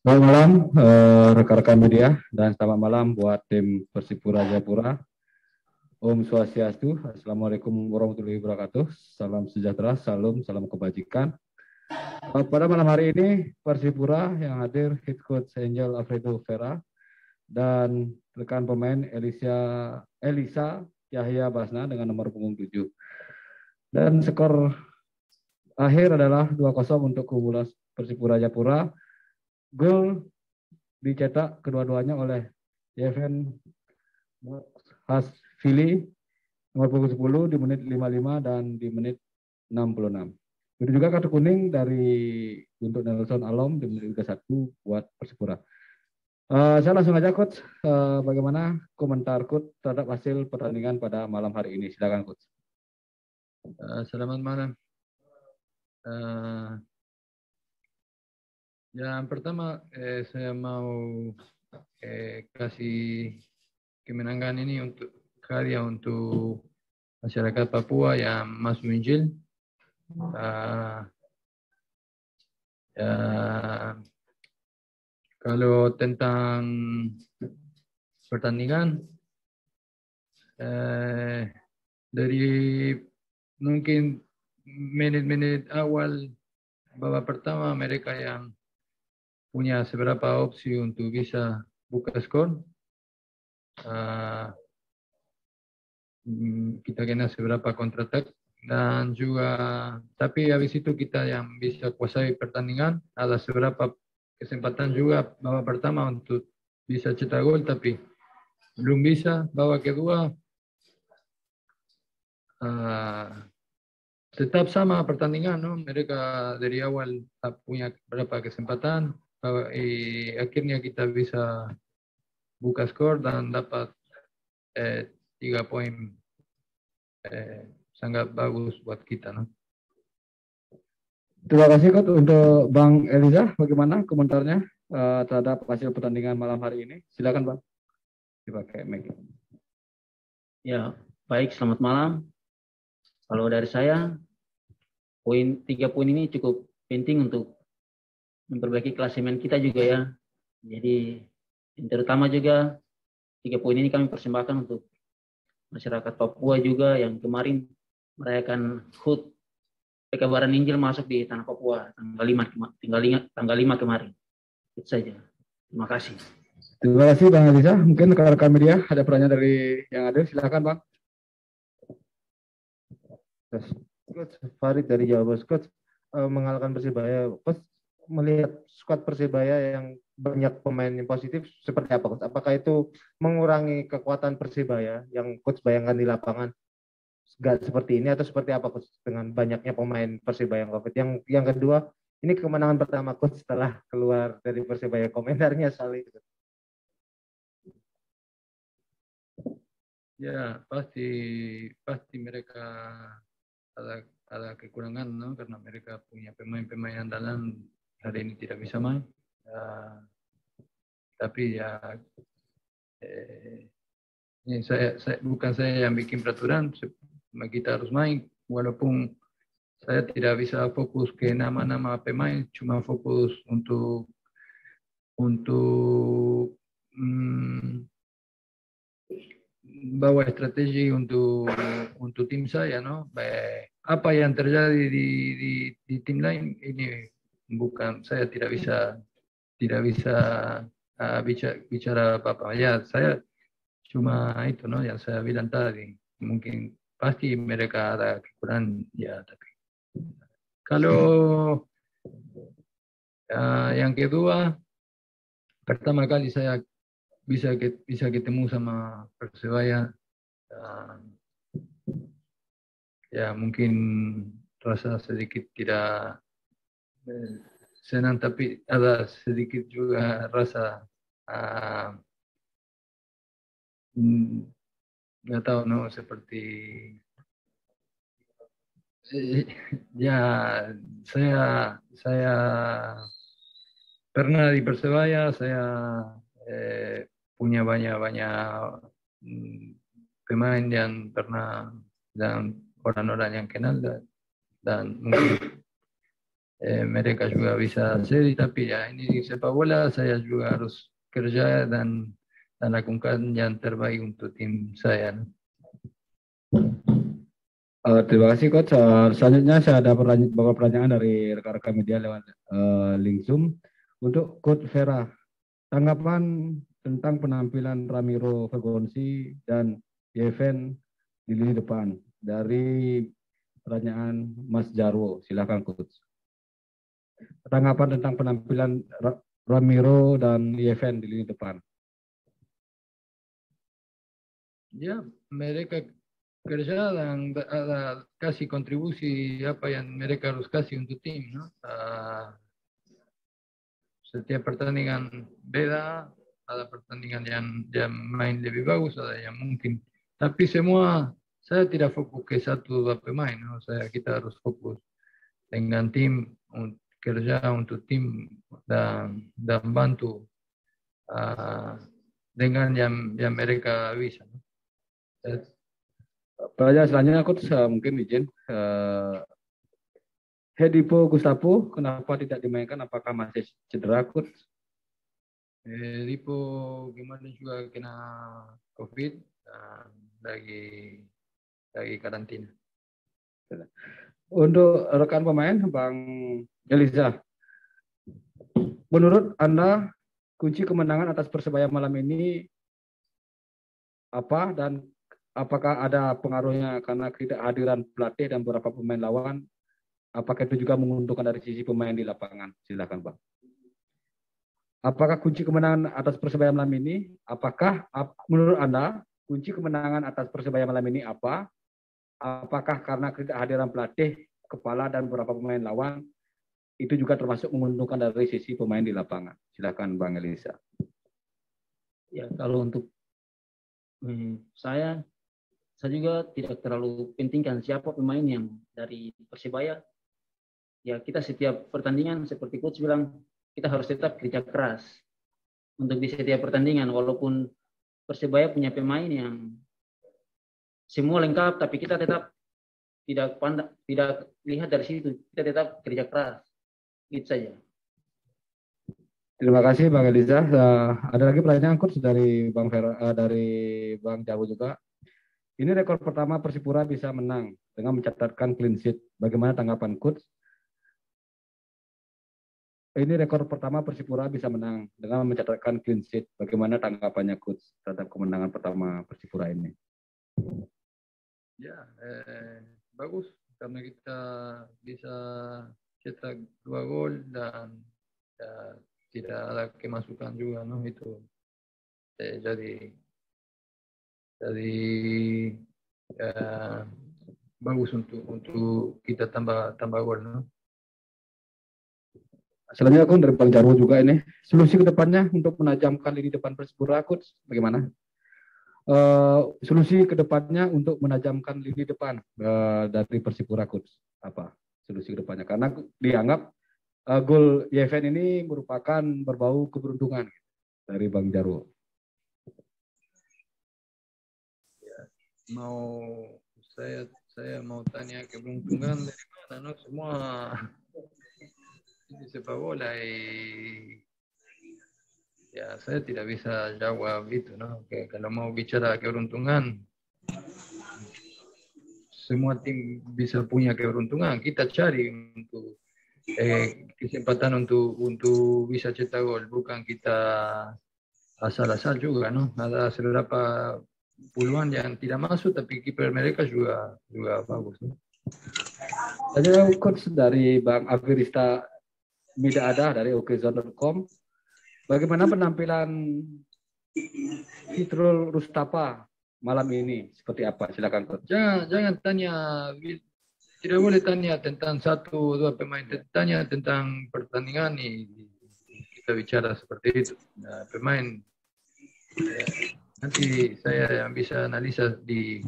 Selamat malam rekan-rekan media dan selamat malam buat tim Persipura Jayapura. Om Swastiastu, Assalamualaikum warahmatullahi wabarakatuh. Salam sejahtera, salam kebajikan. Pada malam hari ini Persipura yang hadir head coach Angel Alfredo Vera dan rekan pemain Elisa Yahya Basna dengan nomor punggung 7. Dan skor akhir adalah 2-0 untuk keunggulan Persipura Jayapura. Gol dicetak kedua-duanya oleh Yeven Hasfili nomor punggung 10 di menit 55 dan di menit 66. Begitu juga kartu kuning untuk Nelson Alom di menit 31 buat Persipura. Saya langsung aja coach, bagaimana komentar coach terhadap hasil pertandingan pada malam hari ini? Silakan coach. Selamat malam. Yang pertama saya mau kasih kemenangan ini untuk karya untuk masyarakat Papua yang masuk Injil. Kalau tentang pertandingan dari mungkin menit-menit awal babak pertama mereka yang punya seberapa opsi untuk bisa buka skor. Kita kena seberapa counter attack dan juga tapi habis itu kita yang bisa kuasai pertandingan. Ada seberapa kesempatan juga babak pertama untuk bisa cetak gol tapi belum bisa. Babak kedua tetap sama pertandingan, no? Mereka dari awal punya berapa kesempatan, akhirnya kita bisa buka skor dan dapat 3 poin sangat bagus buat kita, no? Terima kasih coach. Untuk Bang Eliza, bagaimana komentarnya terhadap hasil pertandingan malam hari ini? Silakan Bang. Dipakai mic. Ya, baik, selamat malam. Kalau dari saya, 3 poin ini cukup penting untuk memperbaiki klasemen kita juga ya. Jadi yang terutama juga 3 poin ini kami persembahkan untuk masyarakat Papua juga yang kemarin merayakan HUT pekabaran Injil masuk di tanah Papua tanggal 5 kemarin. Itu saja. Terima kasih. Terima kasih Bang Eliza. Mungkin rekan-rekan media ada pertanyaan dari yang ada. Silakan Bang. Coach Farid dari Jawa Barat. Coach, mengalahkan Persibaya. Coach melihat skuad Persibaya yang banyak pemain yang positif seperti apa Coach? Apakah itu mengurangi kekuatan Persibaya yang Coach bayangkan di lapangan? Gak seperti ini atau seperti apa Coach dengan banyaknya pemain Persibaya yang COVID? Yang kedua, ini kemenangan pertama Coach setelah keluar dari Persibaya. Komentarnya soal itu. Ya, pasti mereka ada kekurangan, no? Karena mereka punya pemain-pemain andalan hari ini tidak bisa main. Tapi ya ini bukan saya yang bikin peraturan, kita harus main walaupun saya tidak bisa fokus ke nama-nama pemain, cuma fokus untuk bawa strategi untuk tim saya, no? Apa yang terjadi di tim lain ini bukan, saya tidak bisa bicara apa-apa. Ya, saya cuma itu, no, yang saya bilang tadi. Mungkin pasti mereka ada kekurangan, ya. Tapi kalau yang kedua, pertama kali saya bisa ketemu sama Persebaya, ya mungkin rasa sedikit tidak senang, tapi ada sedikit juga rasa nggak tahu, no, seperti ya saya pernah di Persebaya, saya punya banyak pemain yang pernah dan orang-orang yang kenal dan mungkin mereka juga bisa seri, tapi ya ini sepak bola, saya juga harus kerja dan lakukan yang terbaik untuk tim saya. Terima kasih Coach. Selanjutnya saya ada beberapa pertanyaan dari rekan-rekan media lewat link Zoom. Untuk Coach Vera, tanggapan tentang penampilan Ramiro Vergonzi dan Yeven di lini depan dari pertanyaan Mas Jarwo. Silakan Coach. Tanggapan tentang penampilan Ramiro dan Yeven di lini depan. Ya, mereka kerja dan kasih kontribusi apa yang mereka harus kasih untuk tim, ¿no? Setiap pertandingan beda, ada pertandingan yang main lebih bagus, ada yang mungkin. Tapi semua, saya tidak fokus ke satu dua pemain, ¿no? Kita harus fokus dengan tim, kerja untuk tim dan bantu dengan yang mereka bisa, ¿no? Pertanyaan selanjutnya Coach, mungkin izin. Hedipo Gustavo, kenapa tidak dimainkan? Apakah masih cedera Coach? Hedipo gimana juga kena COVID dan lagi karantina. Untuk rekan pemain, Bang Eliza, menurut Anda kunci kemenangan atas Persebaya malam ini apa, dan apakah ada pengaruhnya karena kehadiran pelatih dan beberapa pemain lawan? Apakah itu juga menguntungkan dari sisi pemain di lapangan? Silakan Bang. Apakah kunci kemenangan atas Persebaya malam ini? Apakah menurut Anda kunci kemenangan atas Persebaya malam ini apa? Apakah karena kehadiran pelatih, kepala dan beberapa pemain lawan itu juga termasuk menguntungkan dari sisi pemain di lapangan? Silakan Bang Eliza. Ya, kalau untuk saya juga tidak terlalu pentingkan siapa pemain yang dari Persebaya. Ya, kita setiap pertandingan seperti Coach bilang, kita harus tetap kerja keras untuk di setiap pertandingan. Walaupun Persebaya punya pemain yang semua lengkap, tapi kita tetap tidak lihat dari situ. Kita tetap kerja keras. Itu saja. Terima kasih Bang Eliza. Ada lagi pertanyaan Coach dari Bang Vera, dari Bang Jawo juga. Ini rekor pertama Persipura bisa menang dengan mencatatkan clean sheet. Bagaimana tanggapan Coach? Ini rekor pertama Persipura bisa menang dengan mencatatkan clean sheet. Bagaimana tanggapannya Coach terhadap kemenangan pertama Persipura ini? Ya, bagus karena kita bisa cetak 2 gol dan ya, tidak ada kemasukan juga, ¿no? Itu jadi bagus untuk kita tambah gol, ¿no? Selanjutnya aku dari Bang Jarwo juga ini. Solusi kedepannya untuk menajamkan lini depan Persipura Coach, bagaimana? Solusi kedepannya untuk menajamkan lini depan dari Persipura Coach, apa solusi kedepannya? Karena dianggap gol Yeven ini merupakan berbau keberuntungan dari Bang Jarwo. Ya, saya mau tanya keberuntungan dari mana, no? Semua ini sepak bola, ya saya tidak bisa jawab itu, no? Kalau mau bicara keberuntungan, semua tim bisa punya keberuntungan. Kita cari untuk kesempatan untuk bisa cetak gol, bukan kita asal-asal juga, no? Ada beberapa puluhan yang tidak masuk, tapi kiper mereka juga bagus, no? Ada Coach dari Bang Afirista Mida Ada dari okezone.com. Bagaimana penampilan Fitrul Rustapa malam ini? Seperti apa? Silakan Coach. Jangan tanya, tidak boleh tanya tentang satu dua pemain, tanya tentang pertandingan ini. Kita bicara seperti itu. Nah, pemain nanti saya yang bisa analisa di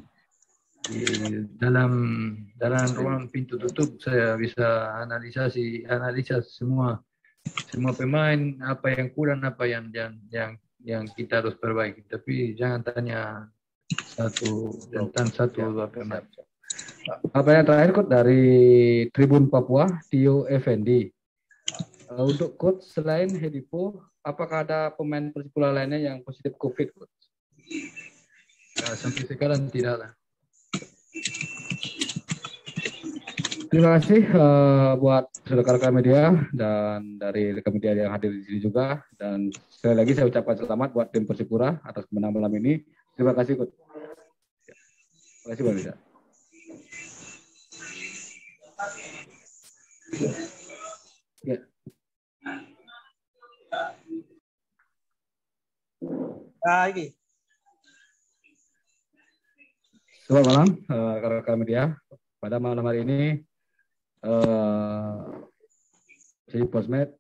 dalam ruang pintu tutup. Saya bisa analisa semua pemain, apa yang kurang, apa yang kita harus perbaiki. Tapi jangan tanya tentang satu dua pemain. Pertanyaan terakhir Coach dari Tribun Papua, Tio Effendi. Untuk Coach selain Hedipo, apakah ada pemain Persipura lainnya yang positif COVID, Coach? Sampai sekarang tidak ada. Terima kasih buat rekan-rekan media dan dari rekan media yang hadir di sini juga. Dan sekali lagi saya ucapkan selamat buat tim Persipura atas kemenangan malam ini. Terima kasih, Coach. Terima kasih, Bang Riza. Ya. Lagi. Selamat malam, rekan-rekan media. Pada malam hari ini, si Posmed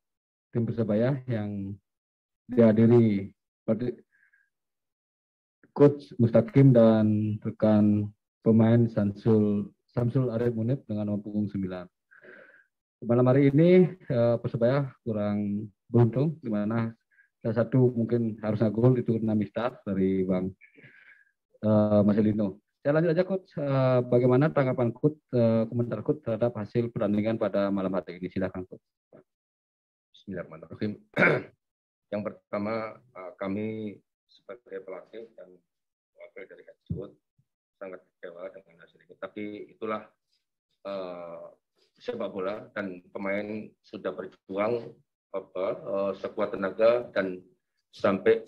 tim Persebaya yang dihadiri Coach Mustaqim dan rekan pemain Samsul Arif Munib dengan nomor punggung 9. Malam hari ini Persebaya kurang beruntung, di mana salah satu mungkin harusnya gol itu kena mistar dari Bang Marcelino. Saya lanjut aja Coach, bagaimana tanggapan Coach, komentar Coach terhadap hasil pertandingan pada malam hari ini? Silakan Coach. Bismillahirrahmanirrahim. Yang pertama, kami sebagai pelatih dan wakil dari head coach sangat kecewa dengan hasil ini. Tapi itulah sepak bola dan pemain sudah berjuang sekuat tenaga dan sampai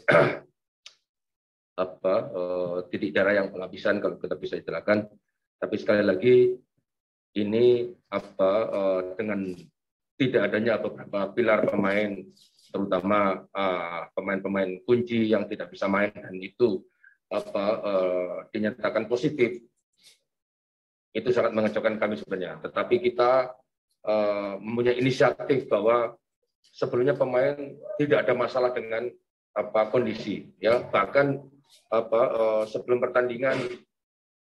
titik darah yang penghabisan kalau kita bisa istilahkan. Tapi sekali lagi ini dengan tidak adanya beberapa pilar pemain, terutama pemain-pemain kunci yang tidak bisa main dan itu dinyatakan positif, itu sangat mengecewakan kami sebenarnya. Tetapi kita mempunyai inisiatif bahwa sebelumnya pemain tidak ada masalah dengan kondisi, ya bahkan sebelum pertandingan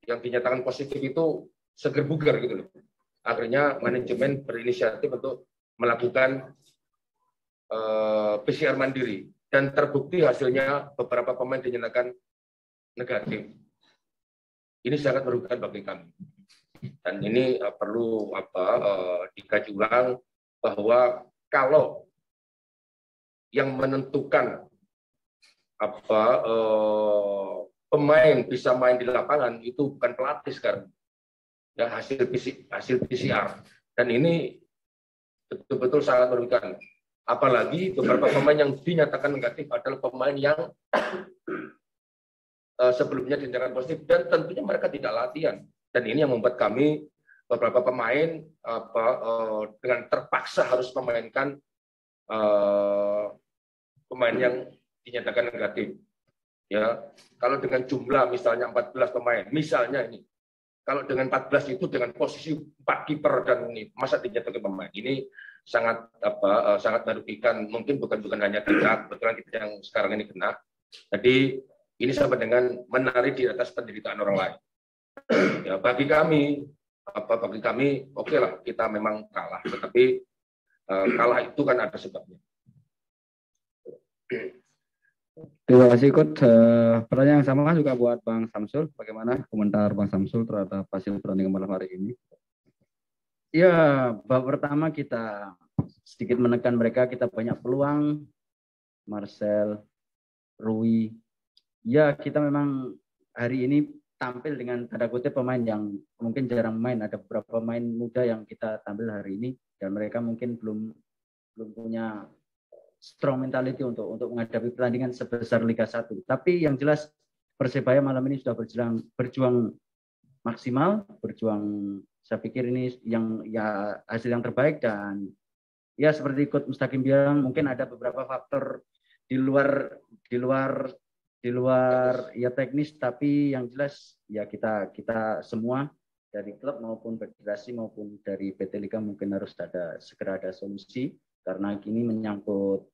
yang dinyatakan positif itu seger bugar gitu loh. Akhirnya manajemen berinisiatif untuk melakukan PCR mandiri dan terbukti hasilnya beberapa pemain dinyatakan negatif. Ini sangat merugikan bagi kami. Dan ini perlu dikaji ulang bahwa kalau yang menentukan pemain bisa main di lapangan itu bukan pelatih sekarang, ya hasil PCR, dan ini betul-betul sangat merugikan. Apalagi beberapa pemain yang dinyatakan negatif adalah pemain yang sebelumnya dinyatakan positif dan tentunya mereka tidak latihan, dan ini yang membuat kami beberapa pemain dengan terpaksa harus memainkan pemain yang dinyatakan negatif. Ya, kalau dengan jumlah misalnya 14 pemain, misalnya ini, kalau dengan 14 itu dengan posisi 4 kiper dan ini masa dinyatakan pemain, ini sangat sangat merugikan. Mungkin bukan hanya kita, kebetulan kita yang sekarang ini kena. Jadi ini sama dengan menari di atas penderitaan orang lain. Ya, bagi kami oke lah kita memang kalah, tetapi kalah itu kan ada sebabnya. Terima kasih Coach. Pertanyaan yang sama juga buat Bang Samsul. Bagaimana komentar Bang Samsul terhadap hasil pertandingan malam hari ini? Ya, babak pertama kita sedikit menekan mereka, kita banyak peluang. Marcel, Rui. Ya, kita memang hari ini tampil dengan tanda kutip pemain yang mungkin jarang main. Ada beberapa pemain muda yang kita tampil hari ini dan mereka mungkin belum punya strong mentality untuk menghadapi pertandingan sebesar Liga 1. Tapi yang jelas Persebaya malam ini sudah berjuang maksimal, saya pikir ini hasil yang terbaik, dan ya seperti Coach Mustaqim bilang mungkin ada beberapa faktor di luar ya teknis, tapi yang jelas ya kita semua dari klub maupun federasi maupun dari PT Liga mungkin harus segera ada solusi, karena ini menyangkut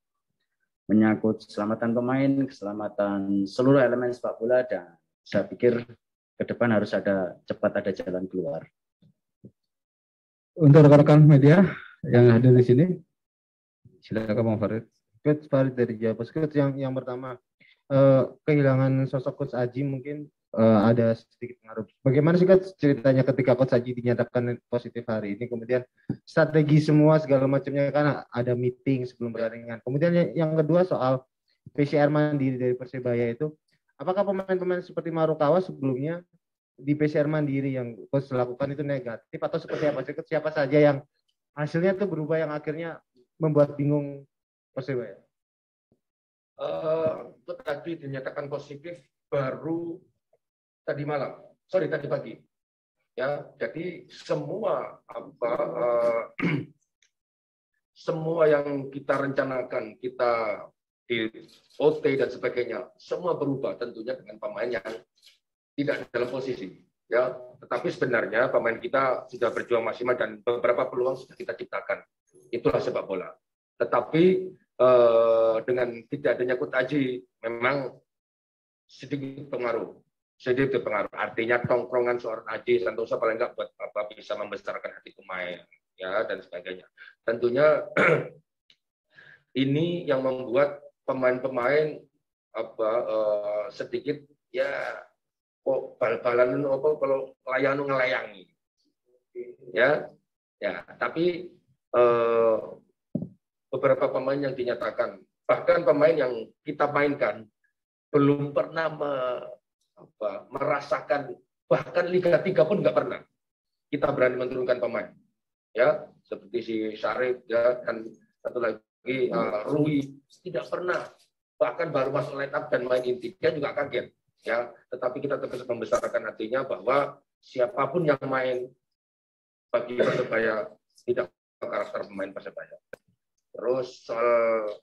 keselamatan pemain, keselamatan seluruh elemen sepak bola, dan saya pikir ke depan harus cepat ada jalan keluar. Untuk rekan-rekan media yang hadir di sini, silakan Bang Farid. Coach Farid dari Jawa Barat. Coach, yang pertama kehilangan sosok Coach Aji mungkin ada sedikit pengaruh. Bagaimana sih Coach ceritanya ketika Coach Haji dinyatakan positif hari ini, kemudian strategi semua segala macamnya kan ada meeting sebelum pertandingan. Kemudian yang kedua soal PCR mandiri dari Persebaya itu, apakah pemain-pemain seperti Marukawa sebelumnya di PCR mandiri yang Coach lakukan itu negatif atau seperti apa? Siapa saja yang hasilnya itu berubah yang akhirnya membuat bingung Persebaya? Tadi dinyatakan positif baru tadi malam, tadi pagi. Ya, jadi semua semua yang kita rencanakan, kita di OT dan sebagainya, semua berubah tentunya dengan pemain yang tidak dalam posisi. Ya, tetapi sebenarnya pemain kita sudah berjuang maksimal dan beberapa peluang sudah kita ciptakan. Itulah sepak bola. Tetapi dengan tidak adanya Coach Haji memang sedikit pengaruh. Artinya tongkrongan seorang Haji Santoso paling nggak buat apa bisa membesarkan hati pemain, ya, dan sebagainya. Tentunya ini yang membuat pemain-pemain sedikit ya kok bal-balan apa kalau layanu ngelayangi, ya, tapi beberapa pemain yang dinyatakan, bahkan pemain yang kita mainkan belum pernah merasakan, bahkan Liga 3 pun nggak pernah kita berani menurunkan pemain, ya, seperti si Syarif, ya, dan satu lagi Rui tidak pernah, bahkan baru masuk line up dan main inti dia juga kaget, ya, tetapi kita tetap membesarkan hatinya bahwa siapapun yang main bagi Persebaya tidak karakter pemain Persebaya. Terus soal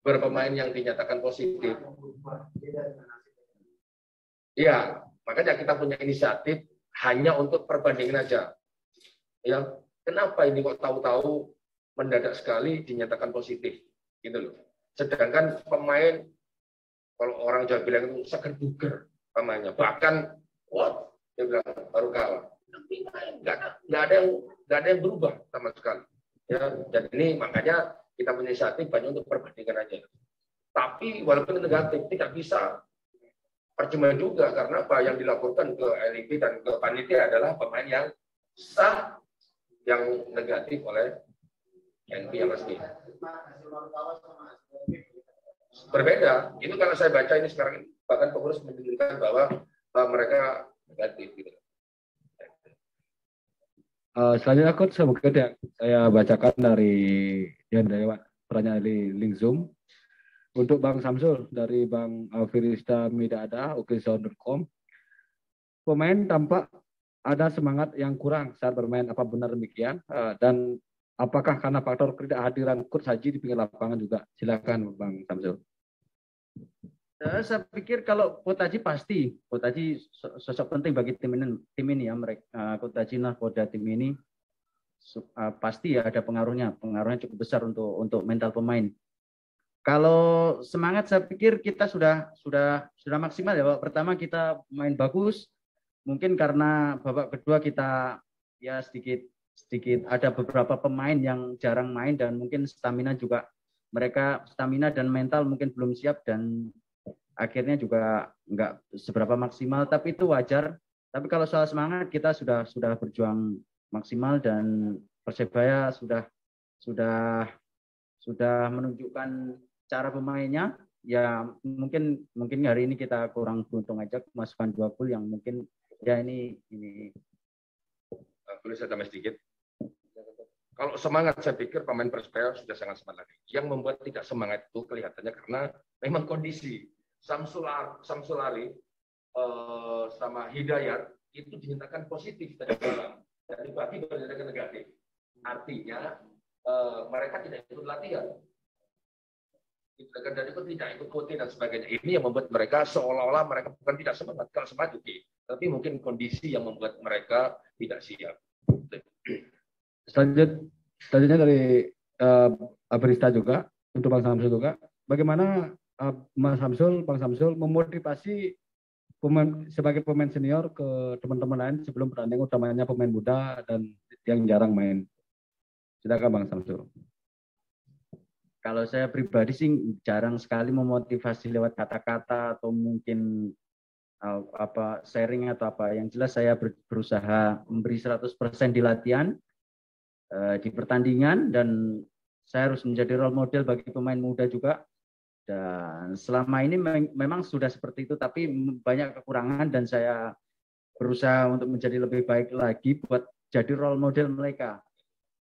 berpemain yang dinyatakan positif. Ya, makanya kita punya inisiatif hanya untuk perbandingan aja. Ya, kenapa ini kok tahu-tahu mendadak sekali dinyatakan positif, gitu loh. Sedangkan pemain, kalau orang Jawa bilang itu seger buger pemainnya, bahkan what dia bilang baru kalah. Tapi nggak ada yang berubah sama sekali. Ya, dan ini makanya kita punya inisiatif banyak untuk perbandingan aja. Tapi walaupun negatif tidak bisa percuma juga karena apa yang dilaporkan ke LIB dan ke panitia adalah pemain yang sah yang negatif oleh NP yang resmi. Berbeda. Itu kalau saya baca ini sekarang bahkan pengurus menunjukkan bahwa mereka negatif gitu. Selanjutnya Coach, saya bacakan dari pertanyaan dari link Zoom. Untuk Bang Samsul dari Bang Firista Midada, okesound.com. Pemain tampak ada semangat yang kurang saat bermain, apa benar demikian? Dan apakah karena faktor ketidakhadiran Coach Haji di pinggir lapangan juga? Silakan Bang Samsul. Saya pikir kalau Coach Haji pasti, Coach Haji sosok penting bagi tim ini ya, mereka Coach Haji nahkoda tim ini pasti ya ada pengaruhnya cukup besar untuk mental pemain. Kalau semangat saya pikir kita sudah maksimal ya. Babak pertama kita main bagus, mungkin karena babak kedua kita ya sedikit ada beberapa pemain yang jarang main dan mungkin stamina dan mental mungkin belum siap dan akhirnya juga nggak seberapa maksimal, tapi itu wajar. Tapi kalau soal semangat kita sudah berjuang maksimal dan Persebaya sudah menunjukkan cara pemainnya. Ya mungkin hari ini kita kurang beruntung aja kemasukan 2 gol yang mungkin ya ini. Boleh saya tambah sedikit? Kalau semangat saya pikir pemain Persebaya sudah sangat semangat lagi. Yang membuat tidak semangat itu kelihatannya karena memang kondisi Samsulari sama Hidayat itu dinyatakan positif tadi malam. Tadi pagi dinyatakan negatif. Artinya mereka tidak ikut latihan. Dan itu tidak ikut OT dan sebagainya. Ini yang membuat mereka seolah-olah mereka bukan tidak semangat. Kalau semangat oke. Tapi mungkin kondisi yang membuat mereka tidak siap. Selanjutnya dari Abrista juga, untuk Bang Samsul juga. Bagaimana Bang Samsul memotivasi sebagai pemain senior ke teman-teman lain sebelum pertandingan, utamanya pemain muda dan yang jarang main? Silakan Bang Samsul. kalau saya pribadi sih jarang sekali memotivasi lewat kata-kata atau mungkin sharing atau apa. Yang jelas saya berusaha memberi 100% di latihan, di pertandingan, dan saya harus menjadi role model bagi pemain muda juga. Dan selama ini memang sudah seperti itu, tapi banyak kekurangan dan saya berusaha untuk menjadi lebih baik lagi buat jadi role model mereka.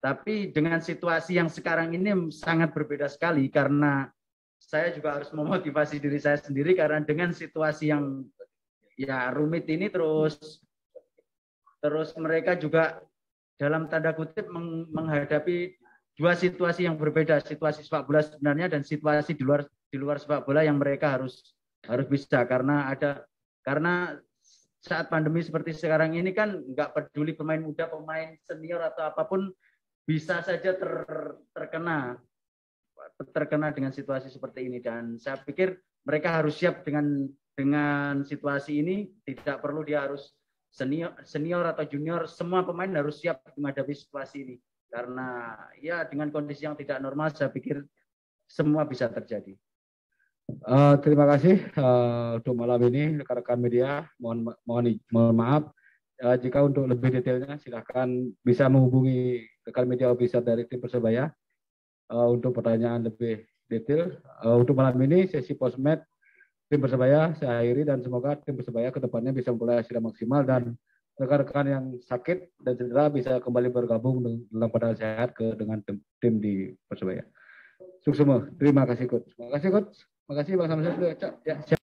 Tapi dengan situasi yang sekarang ini sangat berbeda sekali, karena saya juga harus memotivasi diri saya sendiri, karena dengan situasi yang ya rumit ini terus mereka juga dalam tanda kutip menghadapi dua situasi yang berbeda, situasi sepak bola sebenarnya dan situasi di luar sepak bola yang mereka harus bisa, karena saat pandemi seperti sekarang ini kan nggak peduli pemain muda, pemain senior atau apapun bisa saja terkena dengan situasi seperti ini, dan saya pikir mereka harus siap dengan situasi ini. Tidak perlu dia harus senior atau junior, semua pemain harus siap menghadapi situasi ini, karena ya dengan kondisi yang tidak normal saya pikir semua bisa terjadi. Terima kasih untuk malam ini rekan-rekan media. Mohon maaf jika untuk lebih detailnya silahkan bisa menghubungi rekan media official dari tim Persebaya untuk pertanyaan lebih detail. Untuk malam ini sesi postmatch tim Persebaya saya akhiri, dan semoga tim Persebaya kedepannya bisa memulai hasil maksimal dan rekan-rekan yang sakit dan cedera bisa kembali bergabung dalam keadaan sehat dengan tim di Persebaya. Sukses semua. Terima kasih, Coach. Terima kasih, Coach. Terima kasih Bang Samsul. Ya, siap.